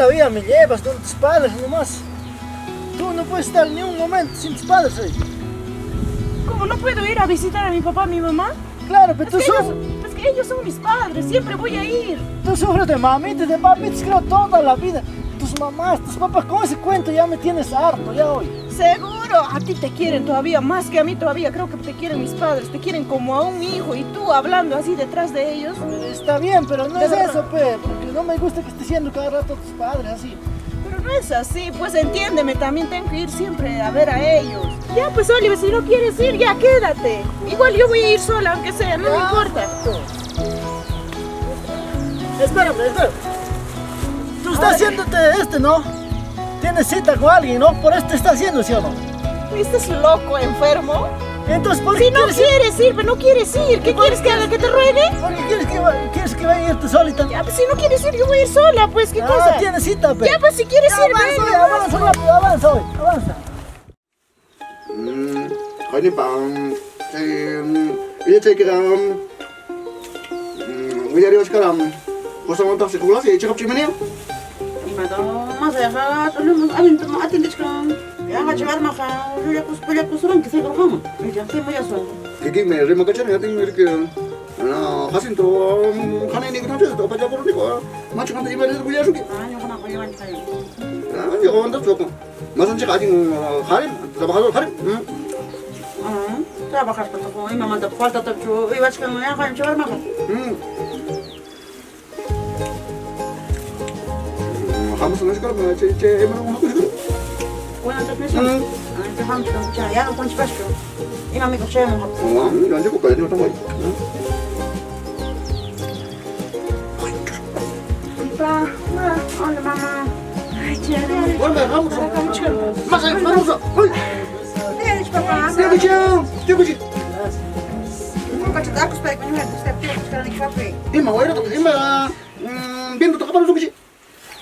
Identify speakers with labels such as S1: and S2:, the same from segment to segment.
S1: la vida me llevas con tus padres nomás. Tú no puedes estar ni un momento sin tus padres ahí.
S2: ¿Cómo no puedo ir a visitar a mi papá, a mi mamá?
S1: Claro, pero
S2: Es que ellos son mis padres, siempre voy a ir.
S1: tú sufres de mamitas, de papitas, creo, toda la vida. Tus mamás, tus papás, con ese cuento ya me tienes harto, ya hoy.
S2: Seguro, a ti te quieren todavía, más que a mí todavía. Creo que te quieren mis padres, te quieren como a un hijo. Y tú hablando así detrás de ellos.
S1: Está bien, pero no
S2: De
S1: es
S2: verdad.
S1: eso, pe, porque no me gusta que estés siendo cada rato tus padres así.
S2: Pero no es así, pues entiéndeme, también tengo que ir siempre a ver a ellos. Ya, pues Oliver, si no quieres ir, ya quédate. Igual yo voy a ir sola, aunque sea, no me importa.
S1: Espérame. Tú estás haciéndote ¿no? Tienes cita con alguien, ¿no? Por eso te estás haciendo, ¿sí o no?
S2: ¿Estás loco, enfermo?
S1: Entonces, ¿por qué
S2: Si no quieres ir, pero no quieres ir, ¿qué quieres que haga? ¿Que te ruegue?
S1: ¿Por qué quieres que vaya a irte solita?
S2: Ya, pues si no quieres ir, yo voy a ir sola, pues, ¿qué cosa?
S1: Tienes cita, pe.
S2: Ya, pues si quieres ir, ven.
S1: Avanza rápido, avanza hoy, avanza.
S3: Heute bang, ini cek kiram, ini hari sekarang, kosong untuk sekolah sih cakap cuma ni.
S4: Imado, mas ya kan, lu amin tu mati di sekarang. Ya nggak cuma makan, lu ya kusuran kisah kamu. Jangan sih mau ya soal.
S3: Kiki meri makan cari hati meri kiram. Nah, hasil tu, kan ini kita tu apa jawab ni kok, macam kan ibarat tu boleh suki.
S4: Ah, yang kena kau yang saya.
S3: Nah, ya kawan tu cukup. Masa cek aja harim, tak bakal harim.
S4: Saya bakal ketemu, ini mama tak falta tak cuy, iwas kan yang kau yang cuma makan.
S3: Kamu senang sekarang cek emang aku itu.
S4: Kau yang tak nasi. Itu kamu cuma cah, ya kau cepat cuy. Ini mami kau cah mau.
S3: Wah, ini lanjut kok kayak ni orang baik.
S4: Pa, olha mama. Ai, tia.
S3: Olha, vamos. Mas aí, vamos. Oi.
S4: Beijo, papá.
S3: Dia kucing.
S4: Kau cetak aku supaya kau nyuruh setiap dia sekarang di kafe.
S3: Ima, wira tu, pintu tu kapan kucing?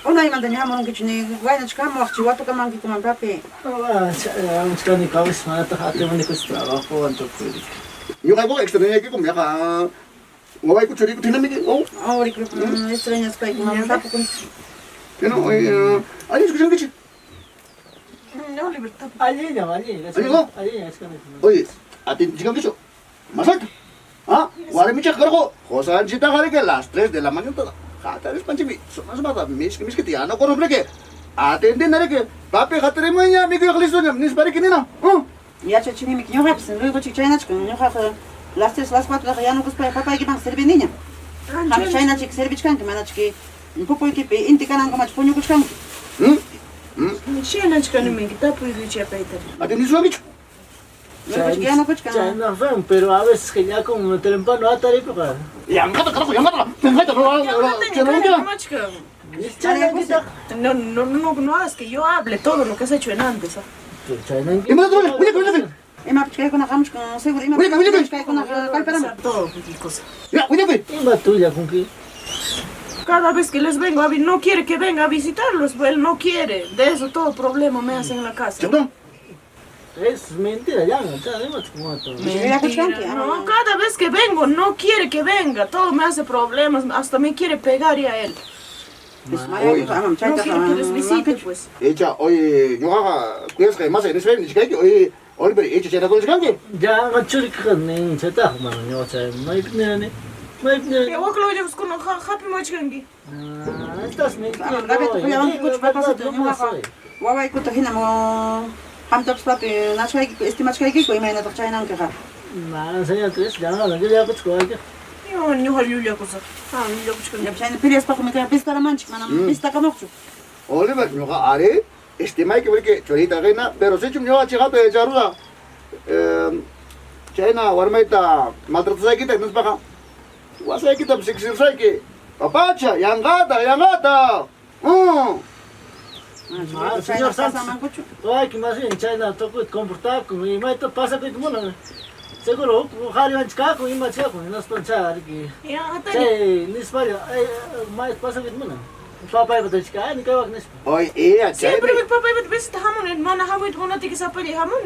S4: Oh, nah, iman tanya mau ngikut ni, gua nak cakap mau waktu waktu kamu ngikut mana kafe.
S1: Vamos ficar em casa, mas até onde que está lá, quanto coisa.
S3: Yung kayo ko extra niya kiko, ka ngaway ko churi ko tinamig. Oh,
S4: Oh, di grupo, estranha supaya kau mau tapu kun.
S3: ano, ayos ko siyang kucing.
S2: No, libertad.
S1: Allí,
S3: Oye, atin chigang kiso. Masak. Ah, wala mi check ko. Kosan sita kali ke las 3 de la mañana toda. Kata res panchibi. Mas mata mis ke tiano ko roble ke. Atin din nare ke. Papi khatare mo nya mi ko khliso nya nis bari kinina.
S4: Ya cuci ni mikir nyuruh pesen, lu cuci China cuci nyuruh las 3, las 4 ya no supaya papa iki bang serbi ninya. Kami China cik serbi kan kemana cik. Pupu iki pe inti kanan kama cik punyu kuckan.
S2: China chica no me quita pues de peita.
S3: Atin nis lagi.
S4: Ya no kuckan.
S1: no vamos, pero a veces que ya como te empano a tarifa para.
S3: Yang kata kata yang kata.
S2: No hagas que yo hable todo lo que has hecho en antes.
S4: Ima cik kau nak kamu cik seguro ima cik kau nak kau perama.
S2: Todo, cualquier cosa.
S3: Ya, udah pe.
S1: Ima tuya con que.
S2: Cada vez que les vengo a visitar, no quiere que venga a visitarlos, pues él no quiere. De eso todo problema me hacen en la casa.
S3: Jodong.
S1: Es mentira, ya no, ya no como todo.
S2: Mentira, no, cada vez que vengo no quiere que venga, todo me hace problemas, hasta me quiere pegar y a él. No quiere que les visite, pues.
S3: Echa, oye, yoga, cuidas que más en ese ni siquiera oye, Oliver, echa ya con el gangue.
S1: Ya no churi que ni se está mano, no sé, no hay ni.
S2: Я около идем с куном хапи мачганги.
S1: Estás mentira.
S4: Wawa ikut tu hina mo ham top spot nashkai estimachkai ki koi maina tak China ke ha.
S1: Nah, saya terus jangan lagi dia aku sekolah aja.
S2: Я не хочу я куза. Я хочу.
S4: Ya China pilies pa kumika pista la manch mana pista ka mokchu.
S3: Oliver, yoga are, estima que porque chorita reina, pero se chum yoga chigato de charuda. China warmaita maltrata kita nos baka. Wasa kita siksir sai ke. Papacha, yang gata.
S1: Señor Santos, ay, que más en China toco comportar con mi maestro pasa que como no. Seguro, Harry van chica con mi maestro con no está char que.
S2: Я
S1: Che, ni español, ay, más pasa que como no. Papá iba a decir, ni que wagnes.
S3: Oye, ella,
S2: Siempre mi papá iba a decir, jamón, mana jamón, como no te quieres apellir jamón.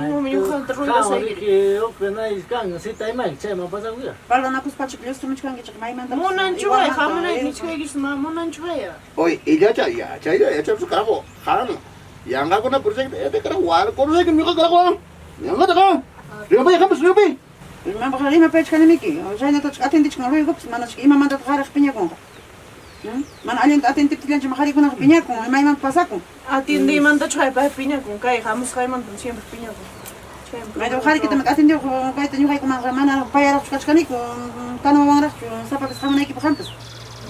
S2: No me dijo que ruido
S1: Kawari que opena is gang, si tai mai, che ma pasa guia.
S4: Balda na kuspachi plus tu michkan ge chakmai manda.
S2: Monan chuve, jamón, ni chuve gis ma monan chuve.
S3: oye, ella ya, su carajo, jalo. Yang aku na project, te carajo, wal, con que mi carajo. Yang ada kan? Dia apa ya kamu sudah
S4: Ma bakal ima pech kan miki. Jaina to atendich kan ruigo pis mana ima manda tarikh pinya kon. Man alien atendip tilan jama khari kuna pinya kon, ima ima pasako.
S2: Atiende manda chuve pa piña con kai, jamás kai manda siempre piña con.
S4: Ma do khari kita atendio kai tanyo kai kuma mana payara chkachkani ko kana mawara sapa pis khamana ki pahampas.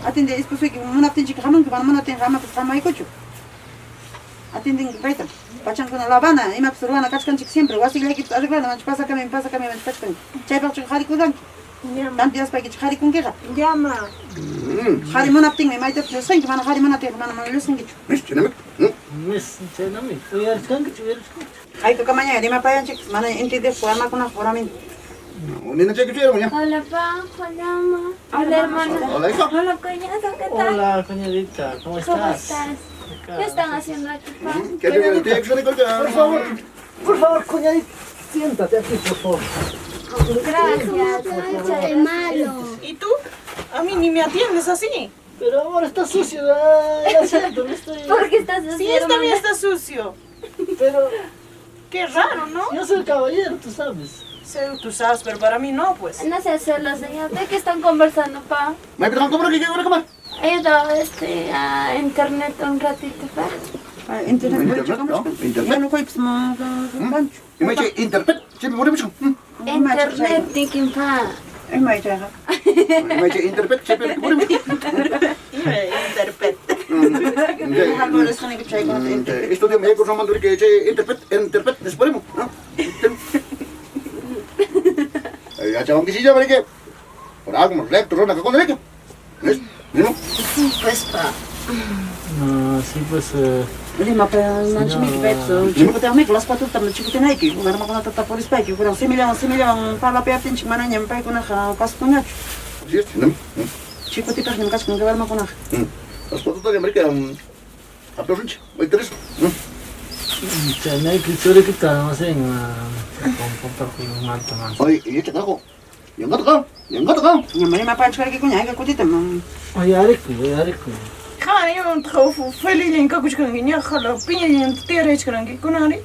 S4: Atende ispusu ki mana tinchi ki khamun ki mana tin khama pis khamai kochu. Atending baita. Pachan con la Habana, ima psurwana kachkanchik siempre. Wasi leki arreglana, manch pasa kami manch kachkan. Chay pak khari kudan. Tanti días pa ki khari kun kega.
S2: Llama.
S4: Khari mona ting me maita sen ki mana khari mona te mana lusen ki.
S1: Mis, che na mi. Oye, kan que chuver.
S4: Ay to kamanya di ma payanchik mana inti de forma kuna foramin.
S3: Ni na cheque chuero ya.
S5: Hola, pa. Hola, mamá. Hola, hermana.
S3: Hola, hija.
S5: Hola, coñazo. ¿Qué tal?
S1: Hola, coñadita, ¿cómo
S5: ¿Cómo
S1: estás?
S5: estás? ¿Qué están haciendo aquí, pa?
S3: ¿Qué te tiene que
S1: Por favor, coñadita, siéntate aquí, por favor.
S5: Gracias. Es malo.
S2: ¿Y tú? A mí ni me atiendes así.
S1: Pero ahora está sucio el asiento, no estoy...
S5: ¿Por qué estás así,
S2: Sí, esta
S5: hermana?
S2: mía está sucio.
S1: Pero
S2: Qué raro, ¿no?
S1: yo soy el caballero, tú sabes.
S2: Sí, tú sabes, pero para mí no, pues.
S5: No sé hacerlo, señor. ¿De qué están conversando, pa?
S3: Me pidieron cómo que quiero comer.
S5: He ido a internet un ratito, pa.
S4: Internet,
S3: Internet.
S4: ya no koy pis ma ganchu.
S3: Y me dice, interpret, siempre por mucho.
S5: Internet, tikin, pa.
S4: Ay mai cha.
S3: Me dice, interpret, siempre por mucho.
S2: Interpret.
S4: Algo les khani ki chay kon internet.
S3: Esto de México no mandó que dice, interpret, después. Ya chabón que sí, ya veré que por algo me lecto, rona, ¿qué con el ¿Ves? ¿Mismo?
S5: Sí, pues, pa.
S1: No, sí, pues...
S4: Lima pa nanchi mi ki petso. Chico te mi las patu tam chico te naiki. Ugar ma kona tata polis pa ki. Ugar similan para pe atin chimana nyam pa kuna kha pas kunya.
S3: Sí, ¿no?
S4: Chico te pas kas kun ugar ma kona.
S3: Las fotos de América, a Perrinch, muy interesante.
S1: No hay que sobre que estamos en... comportar con un manto más.
S3: Oye, y este carajo, y en gato,
S4: Nyam ma pa chkar ki kunya ga kutita ma.
S1: Oye, Areco.
S2: Khani yo tkhawfu felin ka kuch kan ginya khala pinya yin tere chkran ki kunari.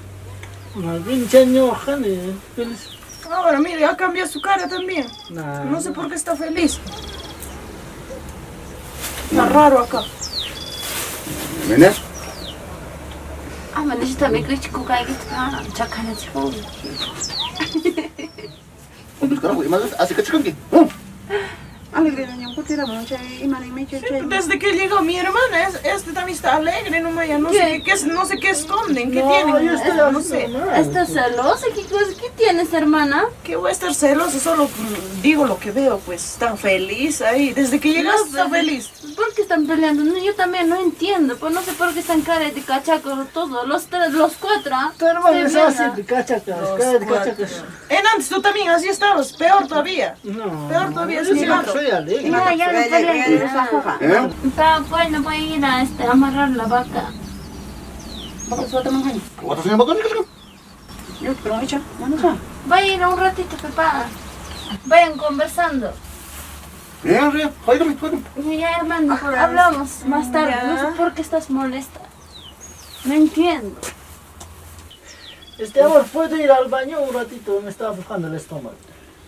S1: Más bien, chaño, jane, feliz.
S2: Ahora mire, ha cambiado su cara también.
S1: Nah.
S2: No sé por qué está feliz. Está raro acá.
S3: ¿Vienes?
S5: Ama necesito mi crichico que pa. Chacana chico.
S3: ¿Cuántos carajos? ¿Y más hace que chican que?
S4: Alegre nyam kutira ma chay imani mi chay.
S2: Desde que llegó mi hermana, este también está alegre, no me no sé no sé qué esconden, qué tienen.
S1: yo estoy
S2: No sé.
S5: ¿Estás celosa? ¿Qué tienes, hermana?
S2: Que voy a estar celoso, solo digo lo que veo, pues está feliz ahí. Desde que llegaste está feliz.
S5: ¿Por qué están peleando? No, yo también no entiendo, pues no sé por qué están cara de cachaco todos, los tres, los cuatro.
S1: Tu hermano es
S5: Se
S1: así,
S5: viene.
S1: de cachacas, cara de cachacas.
S2: Antes tú también así estabas, peor todavía.
S1: No,
S2: Peor todavía,
S1: yo
S2: sí,
S1: siempre
S2: gato.
S1: soy alegre.
S5: No, ya no pelean.
S3: ¿Eh?
S5: Pa, bueno, voy a ir a amarrar la vaca.
S4: Bakit suata man kanya.
S3: ¿Cuántos años más con el
S4: Yo pero echa, no sa.
S5: Voy a ir un ratito, papá. Vayan conversando.
S3: Bien, bien, jóigame.
S5: Ya, hermano, hablamos más tarde. No sé por qué estás molesta. No entiendo.
S1: Amor, ¿puedo ir al baño un ratito? Me estaba buscando el estómago.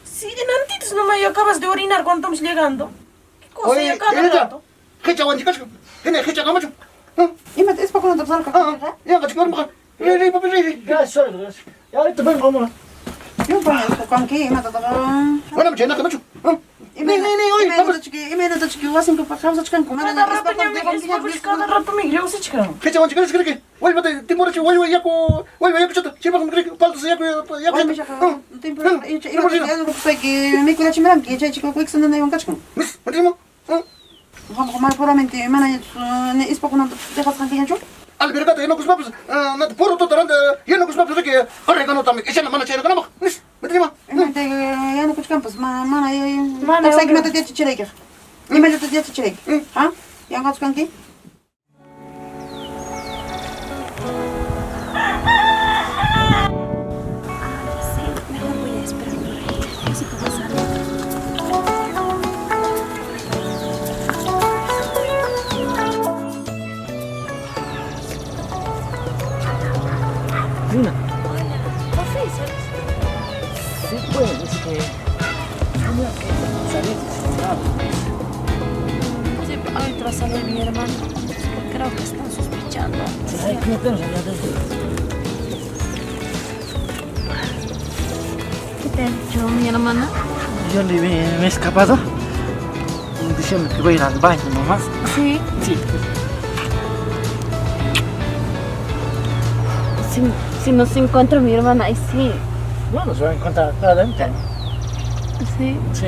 S2: Sí, en antitos no me acabas de orinar cuando estamos llegando. ¿Qué cosa? Ya cada
S3: ella,
S2: rato.
S3: ¿qué chaval, chicas? ¿Qué chaval, macho?
S4: Ima es pa kuna tapsal ka.
S3: Ya, que chicar, mujer.
S1: Gracias, suegro, gracias. Y ahorita vengo, amor.
S4: Yo pa ko kan ki ima tata.
S3: Bueno, me llena, macho.
S4: Ima na tachki wasin ko pa khawsa chkan ko mana
S2: Cada rato ya me dices, cada rato me creo que chica.
S3: ¿Qué chaval, chicas? ¿Qué que? Vuelve, te mueres, vuelve, ya, chata. Siempre me cree que falta, ya,
S4: Oye, me shaka. Tempo. Ima no pa ki mi kuna chimran ki chay chiko ko iksan na yon kachkan.
S3: Mis, ¿me
S4: Vamos a comer puramente mana ne ispa kuna dejas kan ki yancho.
S3: Albergata, ya no cuspas, no te porro todo tarante, ya no cuspas, que arregano también, esa la mano chera, ¿no? Mis, ¿me entiendes?
S4: Ima te ya no kuchkan pas mana ta sai ki mata te chirek. Ima te te chirek. Ha? Yang kachkan ki?
S1: mío que salí desesperado.
S5: Sí, ahorita sale mi hermano. Creo que están sospechando.
S1: Ay, ¿cómo tenemos allá adentro?
S5: ¿Qué te ha dicho mi hermana?
S1: Yo me he escapado. Diciendo que voy a ir al baño nomás.
S5: Sí.
S1: Sí.
S5: Si no se encuentra mi hermana, ahí sí.
S1: Bueno, se va a encontrar acá adentro.
S5: Sí,
S1: Sí.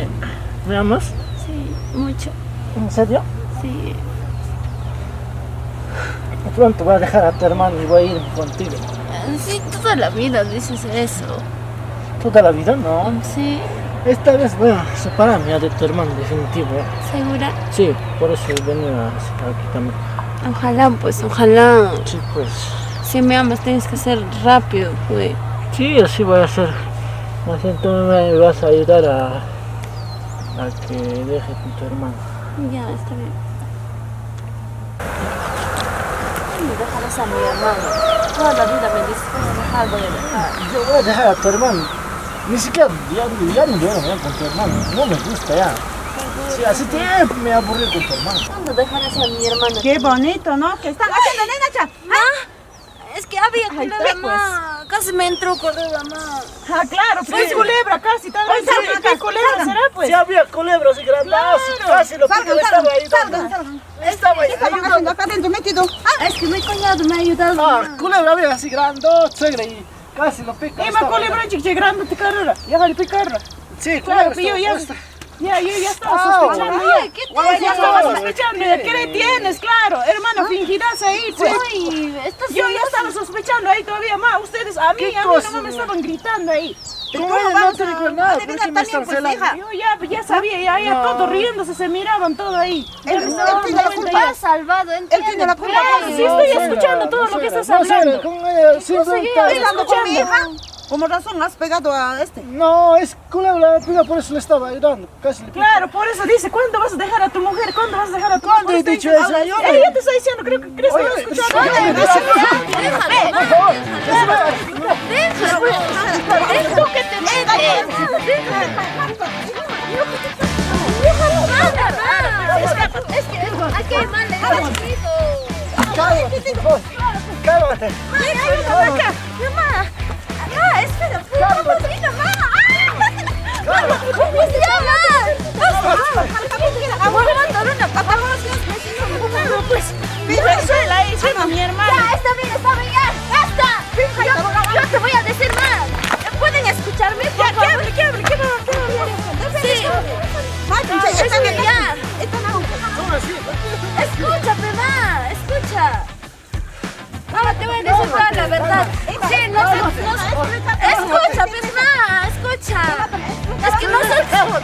S1: ¿Me amas?
S5: sí, mucho.
S1: ¿En serio?
S5: Sí.
S1: Pronto voy a dejar a tu hermano y voy a ir contigo.
S5: Sí, toda la vida dices eso.
S1: ¿Toda la vida? No.
S5: Sí,
S1: Esta vez voy a separarme ya de tu hermano, definitivo.
S5: segura.
S1: Sí, por eso he venido aquí también.
S5: Ojalá, pues, ojalá.
S1: Sí, pues.
S5: Si me amas, tienes que ser rápido, pues.
S1: Sí, así voy a hacer. Así tú me vas a ayudar a que deje con tu hermano.
S5: Ya, está bien. ¿Cómo dejarás a mi hermano? Toda la vida me dices, voy a dejar.
S1: Yo voy a dejar a tu hermano. Ni siquiera, ya no duermo ya con tu hermano. No me gusta ya. Sí, hace tiempo me aburrí con tu hermano.
S5: ¿Cuándo dejarás a mi hermano?
S4: Qué bonito, ¿no? ¿Qué están haciendo, nenacha?
S5: Es que había
S2: Ay,
S5: culebra,
S2: pues.
S5: mamá. Casi me entró culebra, mamá.
S2: Ah, claro, pues culebra casi, tal vez. ¿Qué culebra será, pues?
S1: Sí, había culebras y grandas, casi lo que
S4: Salgan,
S1: le estaba
S4: salgan,
S1: ayudando.
S4: salgan, salgan.
S1: Estaba
S4: ¿Qué estaban haciendo
S1: ayudando.
S4: acá adentro metido?
S5: Es que mi cuñado me ha ayudado.
S1: Ah,
S5: mamá.
S1: culebra había así grandot, suegra, y casi lo pica.
S2: Ima
S1: estaba
S2: culebra chique grande te carrera. Ya vale picarla.
S1: Sí,
S2: Claro,
S1: culebra
S2: pero yo
S1: estaba
S2: ya
S1: puesta.
S2: Ya estaba
S1: Ah,
S2: sospechando.
S5: Ay, ¿qué te
S2: Ya estaba sospechando. ¿Qué le tienes? Claro, hermano, fingidas ahí, pues.
S5: Ay, estás
S2: Yo ya estaba sospechando ahí todavía más. Ustedes a mí
S1: cosa?
S2: no me estaban gritando ahí.
S1: ¿Cómo
S4: ¿Cómo
S1: no
S4: vamos
S1: te
S4: a
S1: digo nada?
S4: adivinar
S1: ¿Por qué me
S4: también,
S1: están
S4: pues,
S1: celando?
S4: hija?
S2: Yo ya sabía, ya
S1: No.
S2: todos riéndose, se miraban todo ahí. Ya
S4: Él
S2: me estaban
S4: tiene la
S2: dando cuenta
S4: culpa.
S2: ya.
S5: has salvado,
S4: Él tiene la culpa.
S5: pues.
S2: Sí, estoy escuchando todo lo que estás hablando.
S1: Con ella, sí,
S5: cosa
S1: no,
S5: ya?
S1: está-
S4: Hablando con mi
S2: escuchando.
S4: hija. Como razón has pegado a este.
S1: No, es culebra, pero por eso le estaba ayudando. Casi le pica.
S2: Claro, por eso dice, ¿cuándo vas a dejar a tu mujer? ¿Cuándo vas a dejar a tu mujer?
S1: ¿Cuándo he
S2: Está
S1: dicho
S2: diciendo,
S1: eso?
S2: Ella te está diciendo, ¿crees que no
S1: Oye,
S2: has escuchado?
S1: oye,
S5: Déjalo,
S1: Por favor,
S5: déjalo. ¿Tú qué te metes? Es que aquí hay mal escrito.
S1: cálmate, por favor. Cálmate.
S5: Acá, mamá. Ah, espera, madrina, mamá. ¿Cómo se llama? Aguanta una pata. Pues,
S2: Mira, suela ahí, suena mi hermana.
S5: ya, está bien, ya. ¡Basta! Yo te voy a decir más. ¿Pueden escucharme, por
S2: Ya,
S5: favor?
S2: ¿qué habla?
S5: Sí. Ya. Escúchame, ma, escucha. Mamá, te voy a decir toda la verdad. Sí, escucha, pues, ma, escucha. Es que nosotros...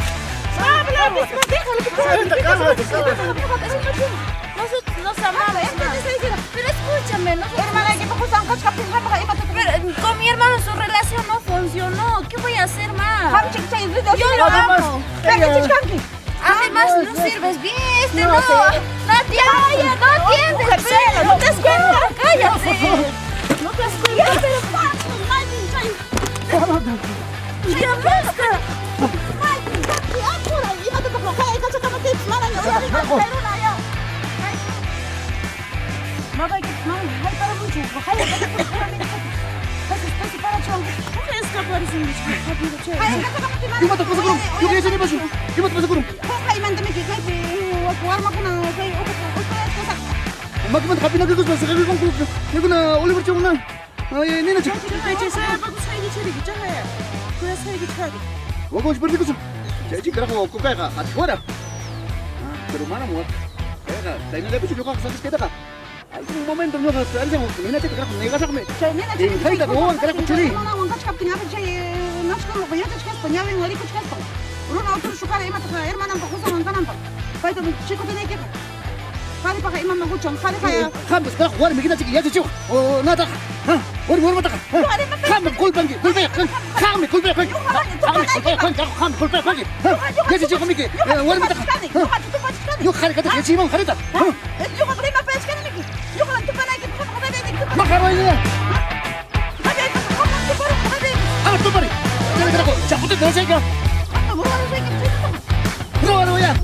S5: Nosotros nos amamos, ma. Pero escúchame, pero con mi hermano su relación no funcionó. ¿Qué voy a hacer, ma? Yo lo amo. Además, no sirves bien, no atiendes, no te das cuenta, cállate. No te das cuenta. Ya basta.
S3: Gimana pasok kurung? Yung kaya sini pasok. Gimana pasok kurung? Gimana kapi na gusto sa kabi kong kurung. Yung na Oliver Chong na. Ay, nina chong. Wag mo seperti ko. Jadi kira ko kaya ka at wala. Pero mana mo? Kaya ka, tayo na lepo siya ka sa kita ka. Algún momento no ka, alsa mo, nina te kira ko nega sa kami. Kaya ka ko, kira ko chuli. Kham bas kira ko wala mikita chiki ya chiu. O nata. Ha, wala mata ka. Kham kul bangi, kul bangi. Kham kul bangi. Kham kul bangi. Ya chiu ko miki. Wala mata ka. Yo khari kata ya chiu khari ta. Makaro ini. Ah, tu pari. Kira ko, chaputi na siya ka. No, no, ya.